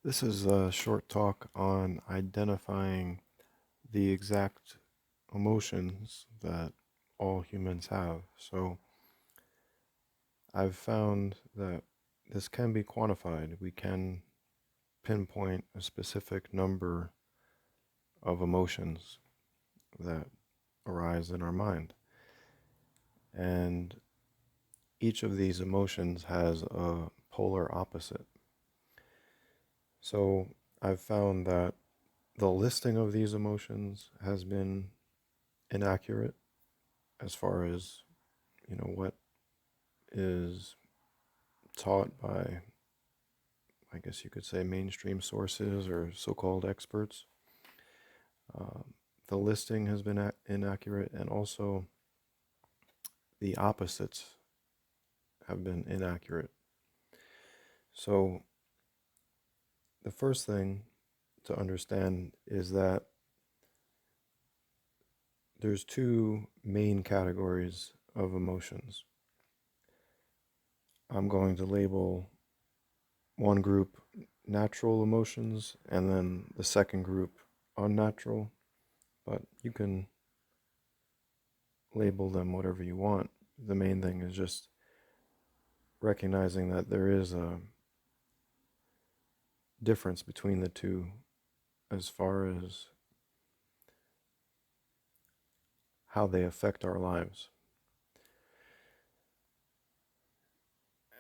This is a short talk on identifying the exact emotions that all humans have. So I've found that this can be quantified. We can pinpoint a specific number of emotions that arise in our mind. And each of these emotions has a polar opposite. So I've found that the listing of these emotions has been inaccurate as far as what is taught by, I guess you could say, mainstream sources or so-called experts. The listing has been inaccurate, and also the opposites have been inaccurate. So the first thing to understand is that there's two main categories of emotions. I'm going to label one group natural emotions and then the second group unnatural, but you can label them whatever you want. The main thing is just recognizing that there is a difference between the two as far as how they affect our lives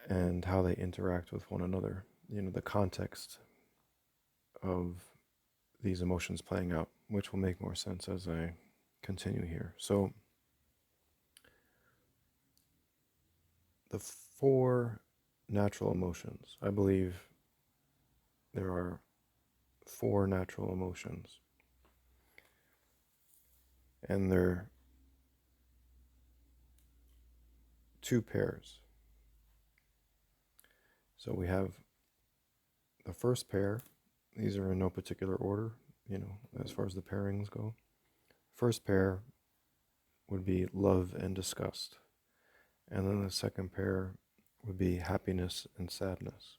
and how they interact with one another. The context of these emotions playing out, which will make more sense as I continue here. So, the four natural emotions, I believe there are four natural emotions, and they're two pairs. So we have the first pair. These are in no particular order, as far as the pairings go. First pair would be love and disgust. And then the second pair would be happiness and sadness.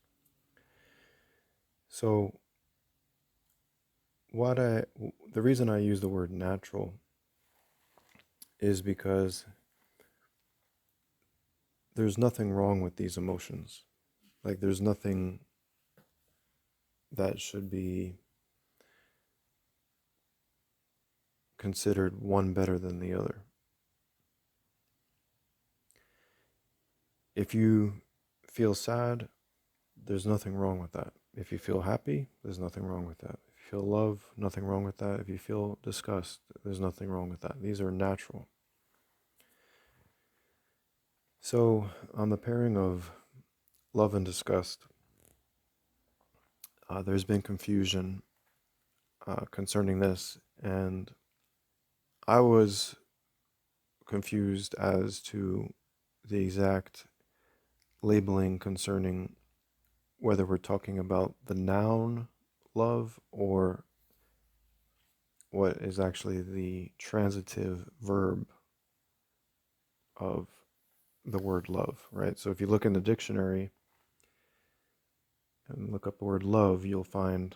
So the reason I use the word natural is because there's nothing wrong with these emotions. Like, there's nothing that should be considered one better than the other. If you feel sad, there's nothing wrong with that. If you feel happy, there's nothing wrong with that. If you feel love, nothing wrong with that. If you feel disgust, there's nothing wrong with that. These are natural. So, on the pairing of love and disgust, there's been confusion concerning this, and I was confused as to the exact labeling concerning whether we're talking about the noun love or what is actually the transitive verb of the word love, right? So if you look in the dictionary and look up the word love, you'll find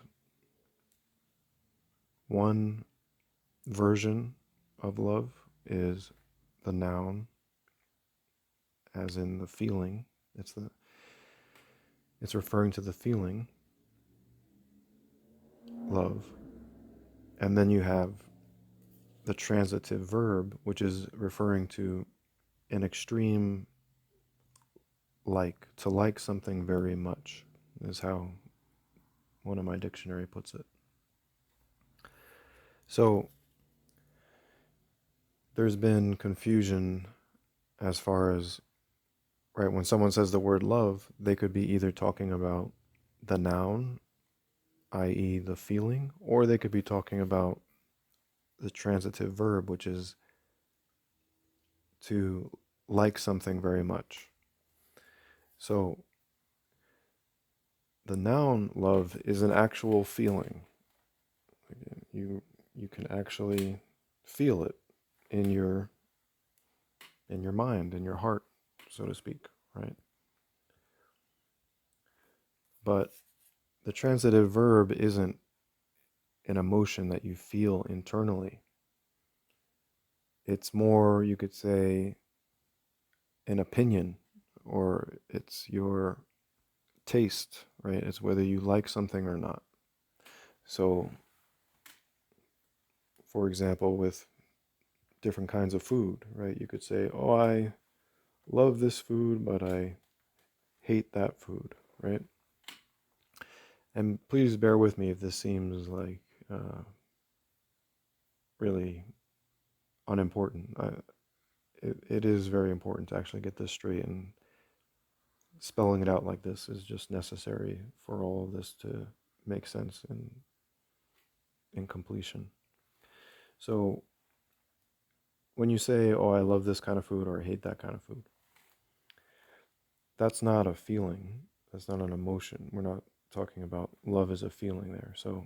one version of love is the noun, as in the feeling. It's referring to the feeling, love. And then you have the transitive verb, which is referring to an extreme like, to like something very much, is how one of my dictionary puts it. So there's been confusion as far as, right, when someone says the word love, they could be either talking about the noun, i.e., the feeling, or they could be talking about the transitive verb, which is to like something very much. So the noun love is an actual feeling. You can actually feel it in your mind, in your heart, so to speak, right? But the transitive verb isn't an emotion that you feel internally. It's more, you could say, an opinion, or it's your taste, right? It's whether you like something or not. So, for example, with different kinds of food, right? You could say, oh, I love this food, but I hate that food, right? And please bear with me if this seems like really unimportant. It is very important to actually get this straight, and spelling it out like this is just necessary for all of this to make sense in completion. So when you say, oh, I love this kind of food or I hate that kind of food, that's not a feeling. That's not an emotion. We're not talking about love as a feeling there. So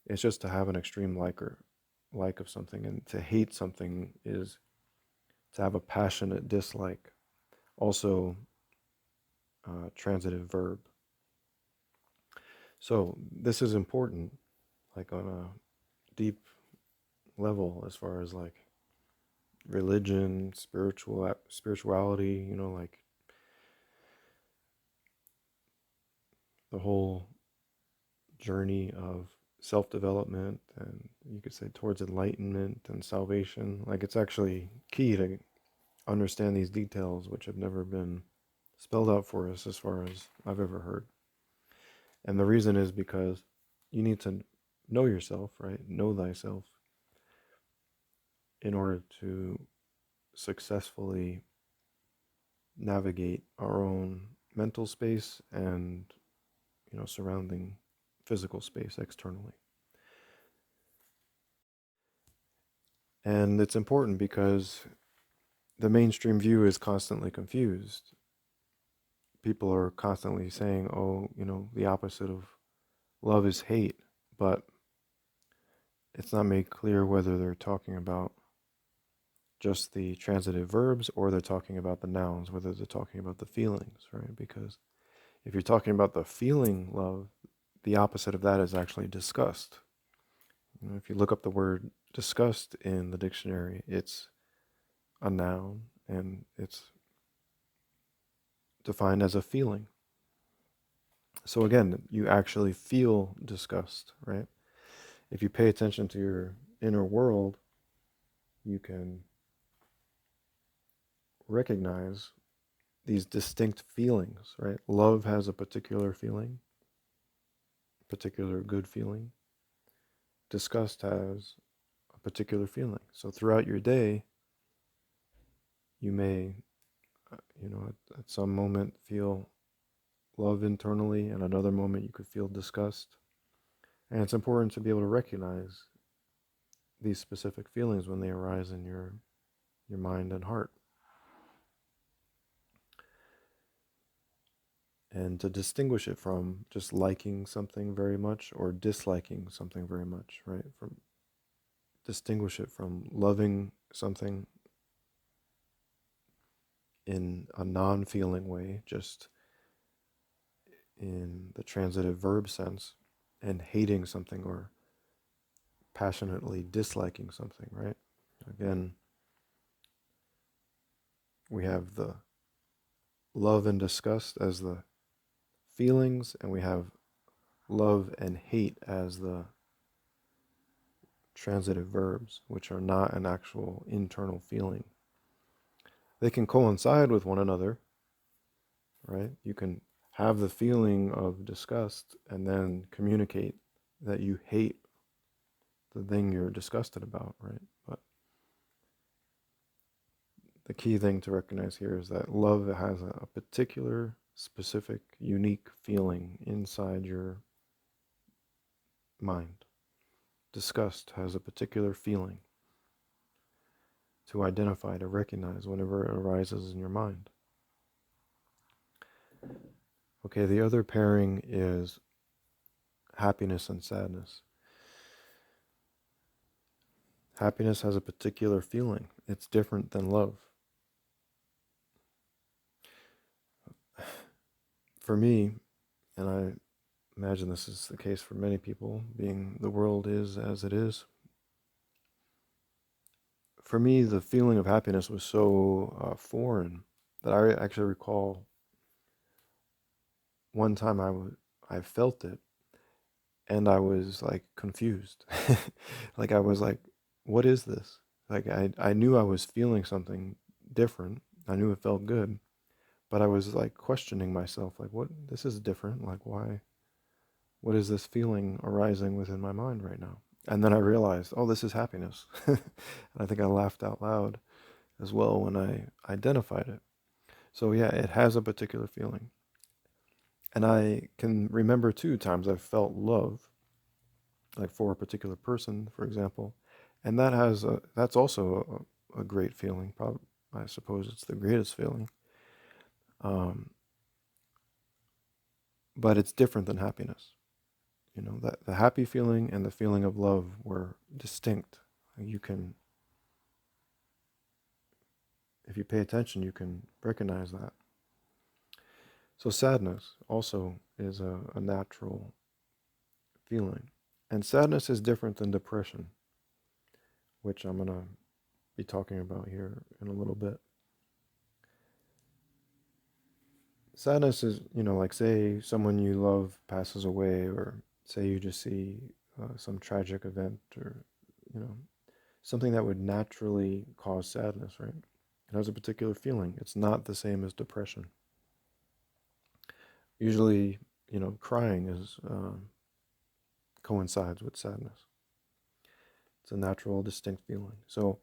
it's just to have an extreme like of something, and to hate something is to have a passionate dislike. Also, transitive verb. So this is important, like on a deep level, as far as like religion, spirituality, like the whole journey of self-development, and you could say towards enlightenment and salvation. Like, it's actually key to understand these details, which have never been spelled out for us as far as I've ever heard. And the reason is because you need to know yourself, right? Know thyself in order to successfully navigate our own mental space and, surrounding physical space externally. And it's important because the mainstream view is constantly confused. People are constantly saying, oh, the opposite of love is hate, but it's not made clear whether they're talking about just the transitive verbs or they're talking about the nouns, whether they're talking about the feelings, right? Because if you're talking about the feeling love, the opposite of that is actually disgust. If you look up the word disgust in the dictionary, it's a noun and it's defined as a feeling. So again, you actually feel disgust, right? If you pay attention to your inner world, you can recognize these distinct feelings, right? Love has a particular feeling, particular good feeling. Disgust has a particular feeling. So throughout your day, you may, at some moment feel love internally, and another moment you could feel disgust. And it's important to be able to recognize these specific feelings when they arise in your mind and heart. And to distinguish it from just liking something very much or disliking something very much, right? Distinguish it from loving something in a non-feeling way, just in the transitive verb sense, and hating something or passionately disliking something, right? Again, we have the love and disgust as the feelings, and we have love and hate as the transitive verbs, which are not an actual internal feeling. They can coincide with one another, right? You can have the feeling of disgust and then communicate that you hate the thing you're disgusted about, right? But the key thing to recognize here is that love has a particular, specific, unique feeling inside your mind. Disgust has a particular feeling to identify, to recognize whenever it arises in your mind. Okay, the other pairing is happiness and sadness. Happiness has a particular feeling. It's different than love. For me, and I imagine this is the case for many people, being the world is as it is. For me, the feeling of happiness was so foreign that I actually recall one time I felt it, and I was like confused. Like I was like, what is this? Like I knew I was feeling something different. I knew it felt good, but I was like questioning myself, like, what, this is different. Like, why, what is this feeling arising within my mind right now? And then I realized, oh, this is happiness. And I think I laughed out loud as well when I identified it. So yeah, it has a particular feeling. And I can remember too times I've felt love, like for a particular person, for example, and that's also a great feeling. Probably, I suppose it's the greatest feeling, um, but it's different than happiness. You know, that the happy feeling and the feeling of love were distinct. You can, if you pay attention, you can recognize that. So sadness also is a natural feeling, and sadness is different than depression, which I'm gonna be talking about here in a little bit. Sadness is, like say someone you love passes away, or say you just see some tragic event, or, you know, something that would naturally cause sadness, right? It has a particular feeling. It's not the same as depression. Usually, crying is coincides with sadness. It's a natural, distinct feeling. So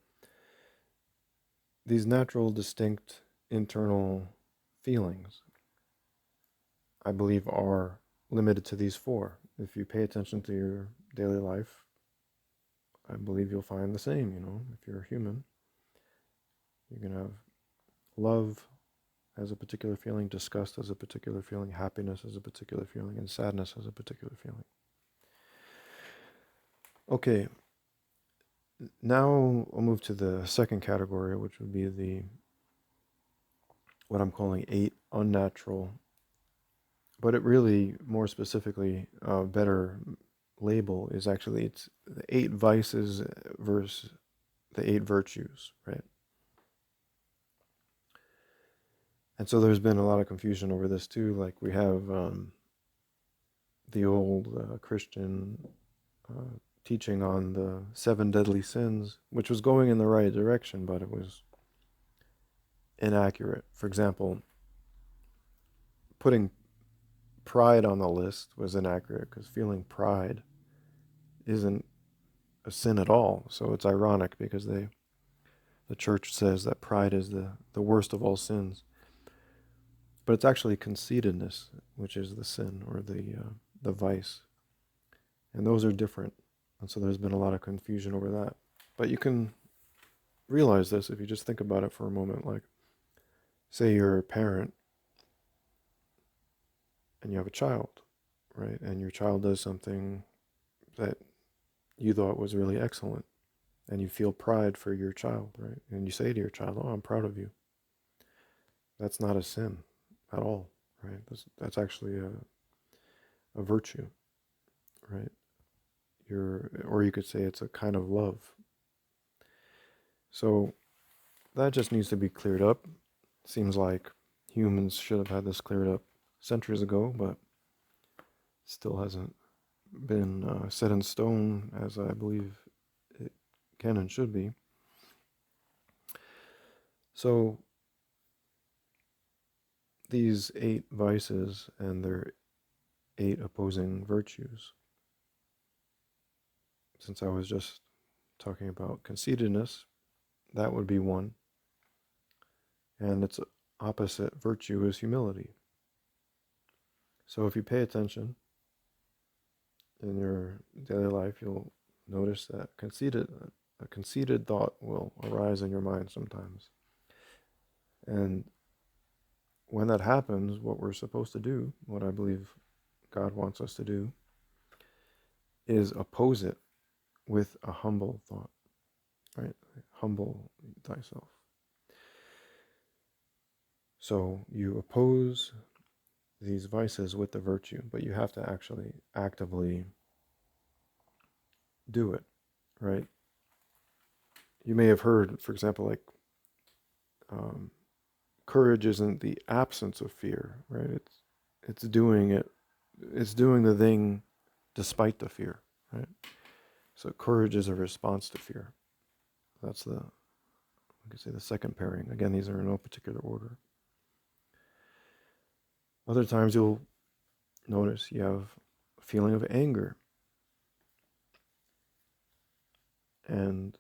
these natural, distinct internal feelings, I believe, are limited to these four. If you pay attention to your daily life, I believe you'll find the same. If you're a human, you can have love as a particular feeling, disgust as a particular feeling, happiness as a particular feeling, and sadness as a particular feeling. Okay, now I'll move to the second category, which would be what I'm calling 8 unnatural, but it really, more specifically, better label is actually, it's the 8 vices versus the 8 virtues, right? And so there's been a lot of confusion over this too. Like we have the old Christian teaching on the 7 deadly sins, which was going in the right direction, but it was inaccurate. For example, putting pride on the list was inaccurate because feeling pride isn't a sin at all. So it's ironic because the church says that pride is the worst of all sins. But it's actually conceitedness, which is the sin, or the vice. And those are different. And so there's been a lot of confusion over that. But you can realize this if you just think about it for a moment. Like, say you're a parent and you have a child, right? And your child does something that you thought was really excellent. And you feel pride for your child, right? And you say to your child, oh, I'm proud of you. That's not a sin at all, right? That's actually a virtue, right? Or you could say it's a kind of love. So that just needs to be cleared up. Seems like humans should have had this cleared up centuries ago, but still hasn't been set in stone as I believe it can and should be. So these 8 vices and their 8 opposing virtues, since I was just talking about conceitedness, that would be one. And its opposite virtue is humility. So if you pay attention in your daily life, you'll notice that a conceited thought will arise in your mind sometimes. And when that happens, what we're supposed to do, what I believe God wants us to do, is oppose it with a humble thought, right? Humble thyself. So you oppose these vices with the virtue, but you have to actually actively do it, right? You may have heard, for example, like um, courage isn't the absence of fear, right? It's doing it. It's doing the thing despite the fear, right? So courage is a response to fear. That's the, I could say, the second pairing. Again, these are in no particular order. Other times you'll notice you have a feeling of anger, and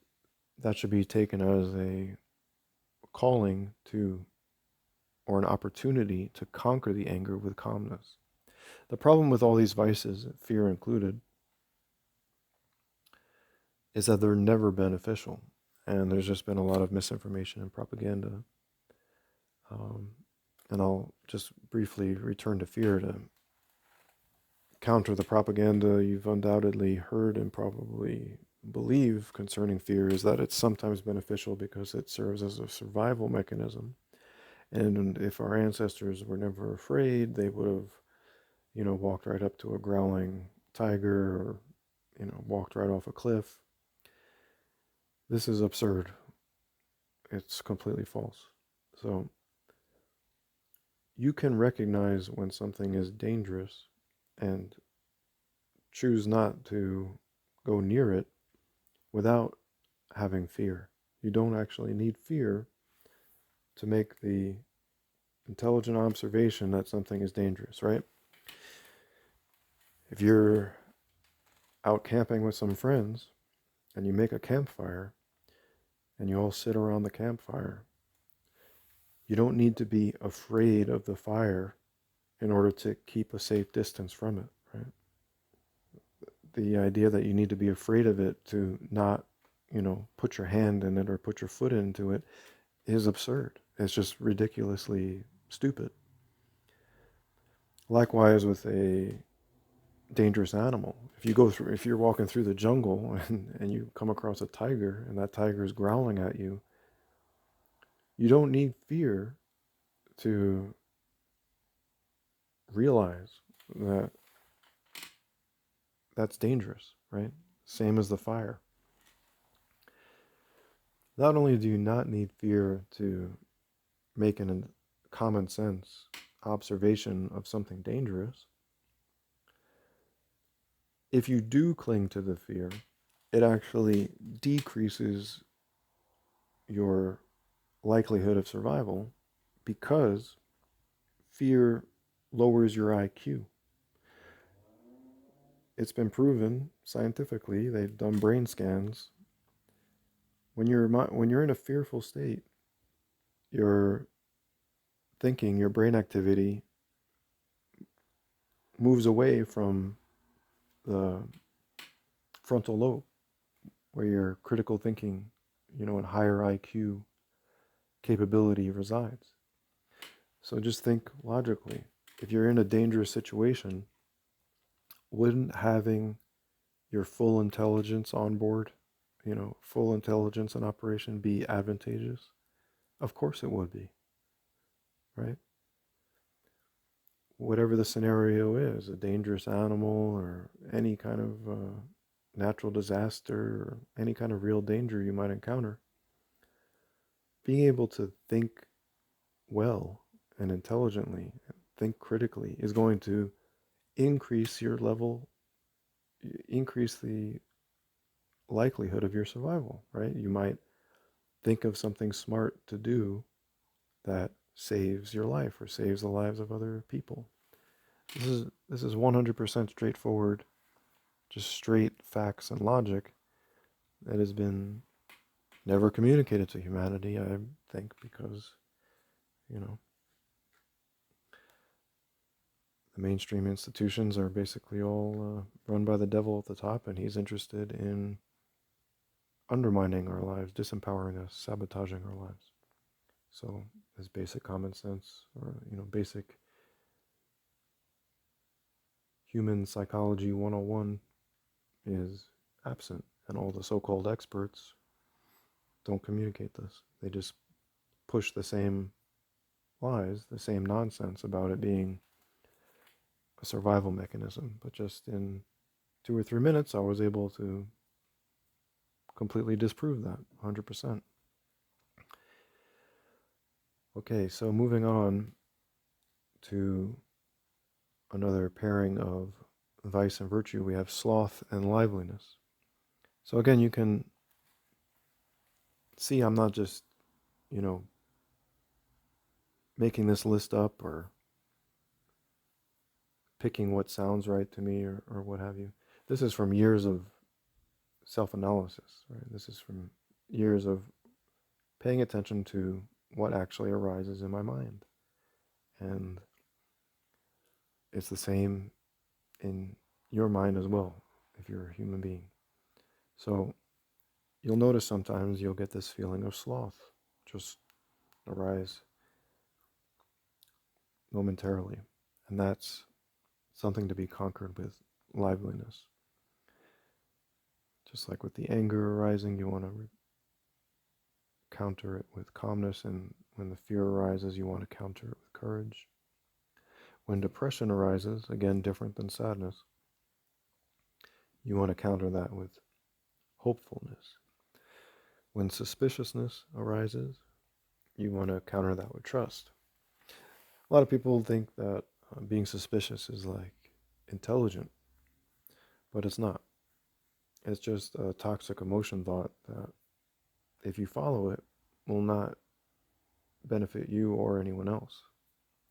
that should be taken as a calling to, or an opportunity to conquer the anger with calmness. The problem with all these vices, fear included, is that they're never beneficial. And there's just been a lot of misinformation and propaganda. Um, and I'll just briefly return to fear to counter the propaganda you've undoubtedly heard and probably believe concerning fear, is that it's sometimes beneficial because it serves as a survival mechanism. And if our ancestors were never afraid, they would have, walked right up to a growling tiger, or, walked right off a cliff. This is absurd. It's completely false. So you can recognize when something is dangerous and choose not to go near it without having fear. You don't actually need fear to make the intelligent observation that something is dangerous, right? If you're out camping with some friends and you make a campfire and you all sit around the campfire, you don't need to be afraid of the fire in order to keep a safe distance from it, right? The idea that you need to be afraid of it to not, put your hand in it or put your foot into it is absurd. It's just ridiculously stupid. Likewise with a dangerous animal. If you're walking through the jungle and you come across a tiger and that tiger is growling at you, you don't need fear to realize that that's dangerous, right? Same as the fire. Not only do you not need fear to make a common sense observation of something dangerous, if you do cling to the fear, it actually decreases your likelihood of survival because fear lowers your IQ. It's been proven scientifically, they've done brain scans. When you're in a fearful state, your thinking, your brain activity moves away from the frontal lobe, where your critical thinking, and higher IQ capability resides. So just think logically. If you're in a dangerous situation, wouldn't having your full intelligence on board, full intelligence in operation be advantageous? Of course it would be, right? Whatever the scenario is, a dangerous animal or any kind of natural disaster or any kind of real danger you might encounter, being able to think well and intelligently, think critically, is going to increase your level, increase the likelihood of your survival, right? You might think of something smart to do that saves your life or saves the lives of other people. This is 100% straightforward, just straight facts and logic that has been never communicated to humanity, I think, because, the mainstream institutions are basically all run by the devil at the top, and he's interested in undermining our lives, disempowering us, sabotaging our lives. So this basic common sense, or basic human psychology 101 is absent, and all the so-called experts don't communicate this. They just push the same lies, the same nonsense about it being a survival mechanism. But just in 2 or 3 minutes, I was able to completely disprove that 100%. Okay, so moving on to another pairing of vice and virtue, we have sloth and liveliness. So again, you can see I'm not just, making this list up or picking what sounds right to me or what have you. This is from years of self-analysis, right? This is from years of paying attention to what actually arises in my mind. And it's the same in your mind as well, if you're a human being. So you'll notice sometimes you'll get this feeling of sloth just arise momentarily. And that's something to be conquered with liveliness. Just like with the anger arising, you want to counter it with calmness, and when the fear arises, you want to counter it with courage. When depression arises, again, different than sadness, you want to counter that with hopefulness. When suspiciousness arises, you want to counter that with trust. A lot of people think that being suspicious is like intelligent, but it's not. It's just a toxic emotion thought that, if you follow it, will not benefit you or anyone else.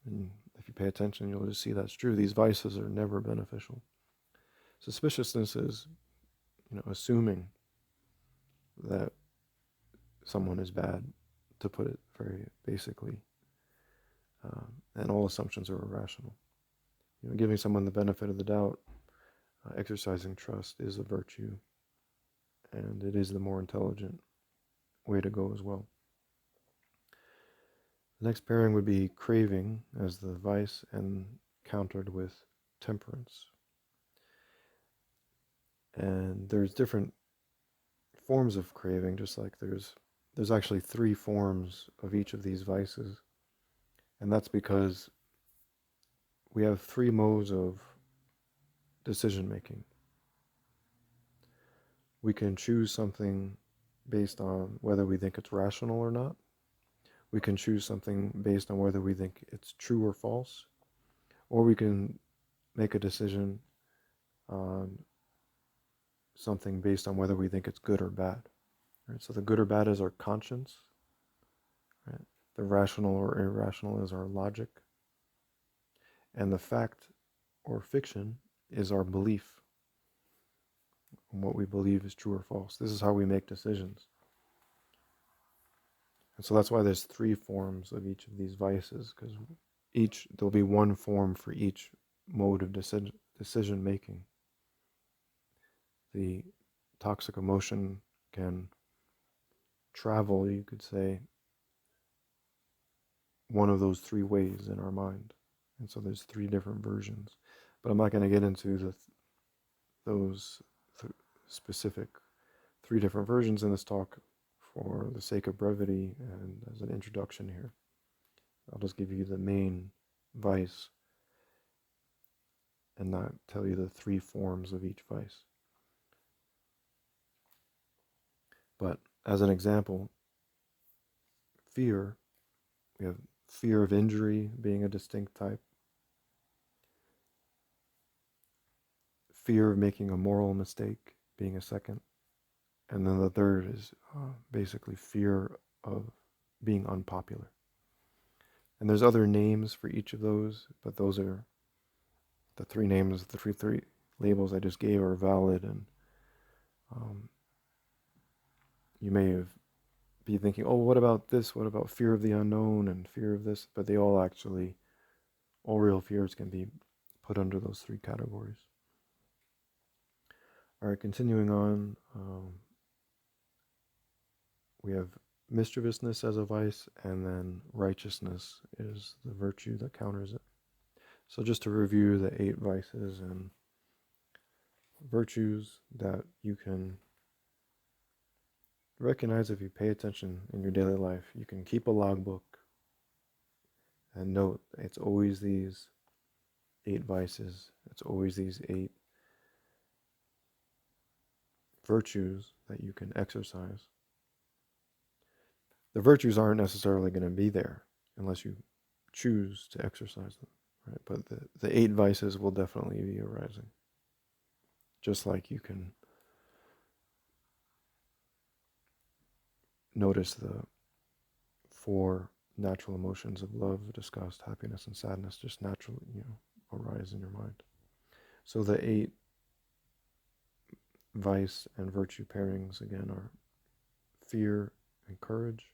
And if you pay attention, you'll just see that's true. These vices are never beneficial. Suspiciousness is, assuming that someone is bad, to put it very basically. And all assumptions are irrational. Giving someone the benefit of the doubt, exercising trust is a virtue, and it is the more intelligent way to go as well. The next pairing would be craving as the vice, and countered with temperance. And there's different forms of craving, just like there's actually 3 forms of each of these vices. And that's because we have 3 modes of decision making. We can choose something based on whether we think it's rational or not. We can choose something based on whether we think it's true or false. Or we can make a decision on something based on whether we think it's good or bad. Right? So the good or bad is our conscience. Right? The rational or irrational is our logic. And the fact or fiction is our belief in what we believe is true or false. This is how we make decisions. And so that's why there's 3 forms of each of these vices, because there'll be 1 form for each mode of decision making. The toxic emotion can travel, you could say, one of those 3 ways in our mind. And so there's 3 different versions. But I'm not going to get into those specific 3 different versions in this talk for the sake of brevity and as an introduction here. I'll just give you the main vice and not tell you the 3 forms of each vice. But as an example, fear, we have fear of injury being a distinct type, fear of making a moral mistake being a second, and then the third is basically fear of being unpopular. And there's other names for each of those, but those are the 3 names. The three labels I just gave are valid, and you may be thinking, oh, what about this? What about fear of the unknown and fear of this? But all real fears can be put under those 3 categories. All right, continuing on, we have mischievousness as a vice, and then righteousness is the virtue that counters it. So just to review the 8 vices and virtues that you can recognize if you pay attention in your daily life. You can keep a logbook and note it's always these 8 vices. It's always these 8 virtues that you can exercise. The virtues aren't necessarily going to be there unless you choose to exercise them, right? But the 8 vices will definitely be arising. Just like you can notice the 4 natural emotions of love, disgust, happiness, and sadness just naturally, arise in your mind. So the 8 vice and virtue pairings again are fear and courage,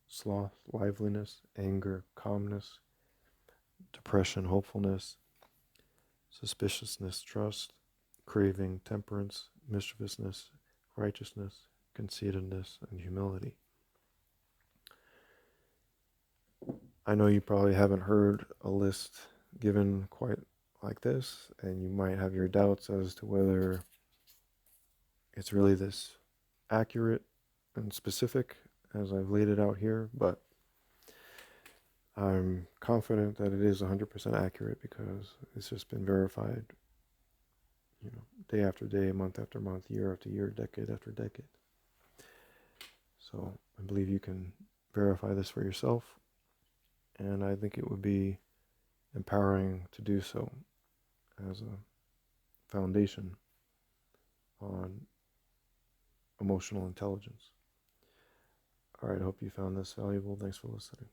sloth, liveliness, anger, calmness, depression, hopefulness, suspiciousness, trust, craving, temperance, mischievousness, righteousness, conceitedness, and humility. I know you probably haven't heard a list given quite like this, and you might have your doubts as to whether it's really this accurate and specific as I've laid it out here, but I'm confident that it is 100% accurate because it's just been verified, day after day, month after month, year after year, decade after decade. So I believe you can verify this for yourself, and I think it would be empowering to do so as a foundation on emotional intelligence. All right, I hope you found this valuable. Thanks for listening.